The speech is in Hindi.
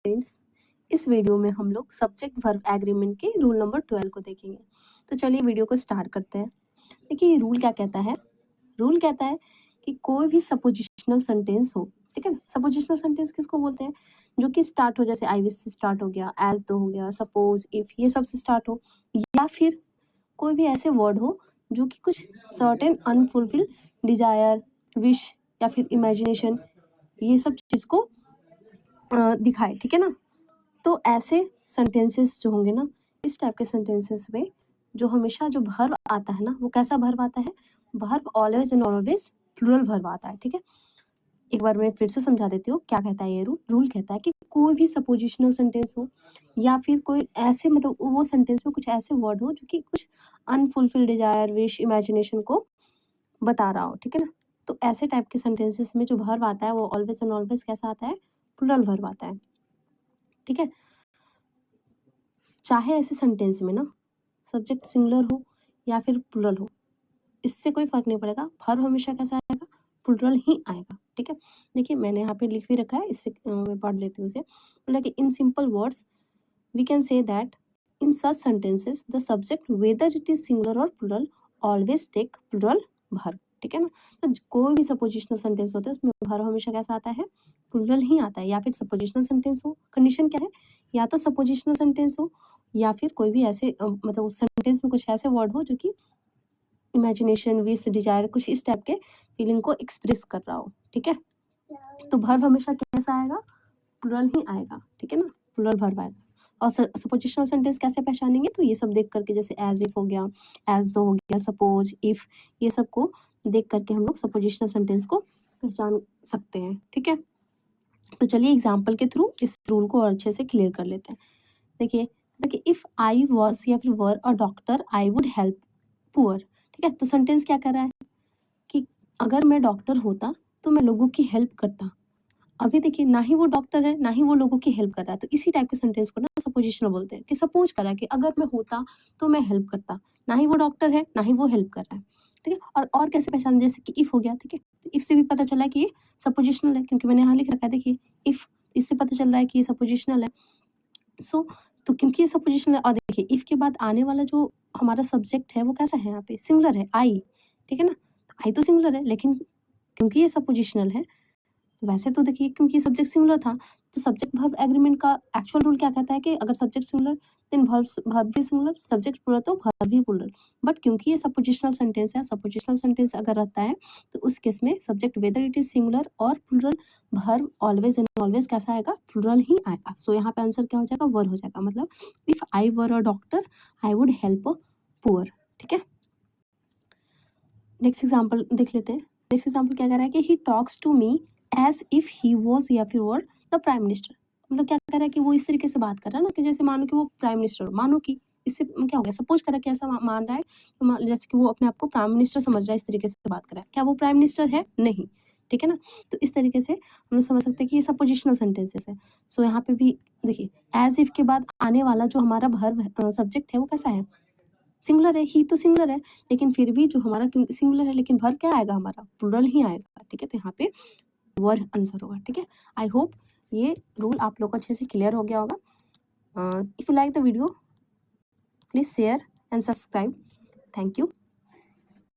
फ्रेंड्स, इस वीडियो में हम लोग सब्जेक्ट वर्ब एग्रीमेंट के रूल नंबर 12 को देखेंगे। तो चलिए वीडियो को स्टार्ट करते हैं। देखिए ये रूल क्या कहता है। रूल कहता है कि कोई भी सपोजिशनल सेंटेंस हो, ठीक है ना। सपोजिशनल सेंटेंस किसको बोलते हैं? जो कि स्टार्ट हो, जैसे आई विश से स्टार्ट हो गया, एज दो हो गया, सपोज, इफ, ये सब से स्टार्ट हो, या फिर कोई भी ऐसे वर्ड हो जो कि कुछ सर्टेन अनफुलफिल डिजायर, विश या फिर इमेजिनेशन, ये सब चीज को दिखाए, ठीक है ना। तो ऐसे सेंटेंसेस जो होंगे ना, इस टाइप के सेंटेंसेस में जो हमेशा जो वर्ब आता है ना, वो कैसा वर्ब आता है? Verb always and always plural verb आता है, ठीक है। एक बार मैं फिर से समझा देती हूँ क्या कहता है ये रूल। रूल कहता है कि कोई भी सपोजिशनल सेंटेंस हो या फिर कोई ऐसे, मतलब वो सेंटेंस में कुछ ऐसे वर्ड हो जो कि कुछ अनफुलफिल्ड डिजायर, विश, इमेजिनेशन को बता रहा हो, ठीक है ना। तो ऐसे टाइप के सेंटेंसेस में जो वर्ब आता है वो ऑलवेज एंड ऑलवेज कैसा आता है? प्लूरल वर्ब आता है, ठीक है। चाहे ऐसे सेंटेंस में ना सब्जेक्ट सिंगुलर हो या फिर प्लूरल हो, इससे कोई फर्क नहीं पड़ेगा, वर्ब हमेशा कैसा आएगा? प्लूरल ही आएगा, ठीक है। देखिए मैंने यहाँ पे लिख भी रखा है, इससे मैं पढ़ लेती हूँ उसे। बोला कि in simple words we can say that in such sentences the subject whether it is singular और plural always take plural verb, ठीक है ना। तो कोई भी सपोजिशनल सेंटेंस होता है उसमें वर्ब हमेशा कैसा आता है? प्लूरल ही आता है। या फिर सपोजिशनल सेंटेंस हो, कंडीशन क्या है? या तो सपोजिशनल सेंटेंस हो या फिर कोई भी ऐसे मतलब उस सेंटेंस में कुछ ऐसे वर्ड हो जो कि इमेजिनेशन, विश, डिजायर, कुछ इस टाइप के फीलिंग को एक्सप्रेस कर रहा हो, ठीक है। तो वर्ब हमेशा कैसा आएगा? प्लूरल ही आएगा, ठीक है ना। प्लूरल वर्ब आएगा। और सपोजिशनल सेंटेंस कैसे पहचानेंगे? तो ये सब देख करके, जैसे एज इफ हो गया, एज दो हो गया, सपोज, इफ, ये सब को देख करके हम लोग सपोजिशनल सेंटेंस को पहचान सकते हैं, ठीक है। तो चलिए एग्जाम्पल के थ्रू इस रूल को और अच्छे से क्लियर कर लेते हैं। देखिए देखिए, इफ आई वॉज या फिर were a doctor I would help poor, ठीक है। तो सेंटेंस क्या कर रहा है कि अगर मैं डॉक्टर होता तो मैं लोगों की हेल्प करता। अभी देखिए, ना ही वो डॉक्टर है ना ही वो लोगों की हेल्प कर रहा है, तो इसी टाइप के सेंटेंस को ना सपोजिशनल बोलते हैं कि सपोज करा कि अगर मैं होता तो मैं हेल्प करता। ना ही वो डॉक्टर है ना ही वो हेल्प कर रहा है, ठीक है। और कैसे पहचान? जैसे कि इफ हो गया, ठीक है। तो इफ से भी पता चला कि ये सपोजिशनल है, क्योंकि मैंने यहाँ लिख रखा है, देखिए इफ, इससे पता चल रहा है कि ये सपोजिशनल है। सो तो क्योंकि ये सपोजिशनल है, और देखिए इफ के बाद आने वाला जो हमारा सब्जेक्ट है वो कैसा है? यहाँ पे सिंगुलर है, आई, ठीक है ना। आई तो सिंगुलर है, लेकिन क्योंकि ये सपोजिशनल है, वैसे तो देखिए क्योंकि सब्जेक्ट सिंगुलर था, तो सब्जेक्ट वर्ब एग्रीमेंट का एक्चुअल रूल क्या कहता है कि अगर सब्जेक्ट सिंगुलर देन वर्ब भी सिंगुलर, सब्जेक्ट प्लूरल तो वर्ब भी प्लूरल। बट क्योंकि ये सपोजिशनल सेंटेंस है, सपोजिशनल सेंटेंस अगर रहता है तो उस केस में subject whether it is singular और plural, verb always and always कैसा आएगा? प्लूरल ही आएगा। सो यहाँ पे आंसर क्या हो जाएगा? वर हो जाएगा। मतलब if I were a doctor I would help poor, ठीक है। नेक्स्ट एग्जाम्पल देख लेते हैं। नेक्स्ट एग्जाम्पल क्या कह रहा है कि he talks to me as if he was या फिर वर द प्राइम मिनिस्टर। मतलब क्या कह रहा है कि वो इस तरीके से बात कर रहा है ना कि जैसे मानो कि वो प्राइम मिनिस्टर हो, मानो कि इससे क्या हो गया? सपोज करा कि ऐसा मान रहा है कि जैसे कि वो अपने आप को प्राइम मिनिस्टर समझ रहा है, इस तरीके से बात कर रहा है। क्या वो प्राइम मिनिस्टर है? नहीं, ठीक है ना। तो इस तरीके से हम लोग समझ सकते हैं कि ये सपोजिशनल सेंटेंसेस है। सो यहाँ पे भी देखिए, एज इफ के बाद आने वाला जो हमारा वर्ब सब्जेक्ट है वो कैसा है? सिंगुलर है। ही तो सिंगुलर है, लेकिन फिर भी जो हमारा सिंगुलर है, लेकिन वर्ब क्या आएगा? हमारा प्लूरल ही आएगा, ठीक है। तो यहाँ पे वर्ब आंसर होगा, ठीक है। आई होप ये रूल आप लोग को अच्छे से क्लियर हो गया होगा। If you like the video please share and subscribe. Thank you.